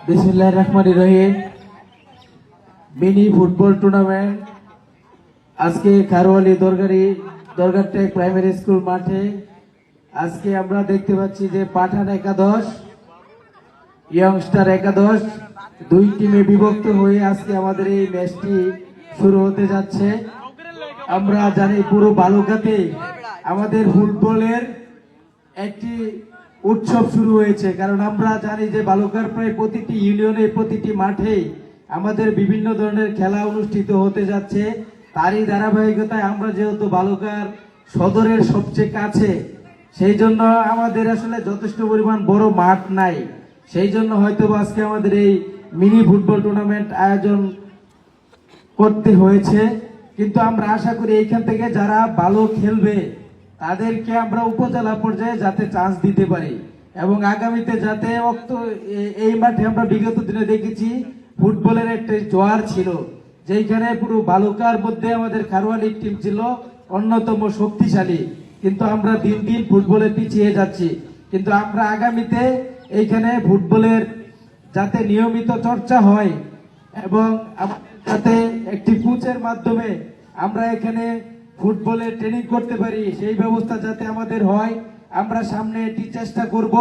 বিসমিল্লাহির রহমানির রহিম। Mini football tournament আজকে খারওয়ালি দরগারটেক প্রাইমারি স্কুল মাঠে আজকে আমরা দেখতে পাচ্ছি যে পাঠান একাদশ ইয়ংস্টার একাদশ দুই টিমে বিভক্ত হয়ে আজকে আমাদের এই ম্যাচটি শুরু হতে যাচ্ছে। আমরা জানি পুরো বালুকাতে আমাদের ফুটবলের একটি উৎসব শুরু হয়েছে, কারণ আমরা জানি যে বালুকার প্রায় প্রতিটি ইউনিয়নে প্রতিটি মাঠে আমাদের বিভিন্ন ধরনের খেলা অনুষ্ঠিত হতে যাচ্ছে। তারই ধারাবাহিকতায় আমরা যেহেতু বালুকার সদরের সবচেয়ে কাছে, সেই জন্য আমাদের আসলে যথেষ্ট পরিমাণ বড় মাঠ নাই, সেই জন্য হয়তো আজকে আমাদের এই মিনি ফুটবল টুর্নামেন্ট আয়োজন করতে হয়েছে। কিন্তু আমরা আশা করি এইখান থেকে যারা ভালো খেলবে তাদেরকে আমরা উপজেলা পর্যায়ে যাতে চান্স দিতে পারি এবং আগামীতে যাতে এই মাঠে আমরা বিগত দিনে দেখেছি ফুটবলের একটা জোয়ার ছিল, যেখানে পুরো বালুকার মধ্যে আমাদের খারওয়ালি টিম ছিল অন্যতম শক্তিশালী, কিন্তু আমরা দিন দিন ফুটবলে পিছিয়ে যাচ্ছি। কিন্তু আমরা আগামীতে এইখানে ফুটবলের যাতে নিয়মিত চর্চা হয় এবং যাতে একটি কোচের মাধ্যমে আমরা এখানে ফুটবলে ট্রেনিং করতে পারি, সেই ব্যবস্থা যাতে আমাদের হয় আমরা সামনে এটি চেষ্টা করব।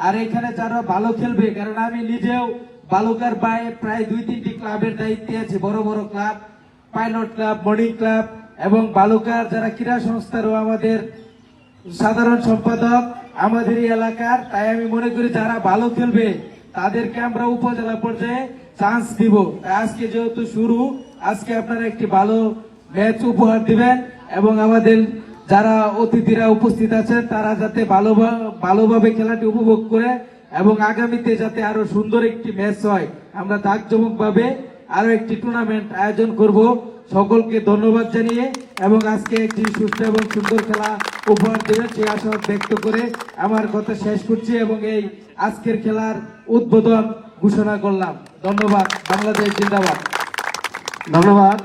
আর এখানে যারা ভালো খেলবে, কারণ আমি নিজেও বালুকার প্রায় 2-3টি ক্লাবের দায়িত্বে আছে, বড় বড় club, pilot club, morning club এবং বালুকার যারা ক্রীড়া সংস্থারও আমাদের সাধারণ সম্পাদক আমাদের এই এলাকার। তাই আমি মনে করি যারা ভালো খেলবে তাদেরকে আমরা উপজেলা পর্যায়ে চান্স দিব। আজকে যেহেতু শুরু, আজকে আপনারা একটি ভালো ম্যাচ উপহার দিবেন এবং আমাদের যারা অতিথিরা উপস্থিত আছেন তারা যাতে ভালোভাবে খেলাটি উপভোগ করে এবং আগামীতে যাতে আরো সুন্দর একটি ম্যাচ হয়, আমরা জাঁকজমক ভাবে আরো একটি টুর্নামেন্ট আয়োজন করব। সকলকে ধন্যবাদ জানিয়ে এবং আজকে একটি সুস্থ এবং সুন্দর খেলা উপহার দেবেন সেই আশা ব্যক্ত করে আমার কথা শেষ করছি এবং এই আজকের খেলার উদ্বোধন ঘোষণা করলাম। ধন্যবাদ। বাংলাদেশ জিন্দাবাদ। ধন্যবাদ।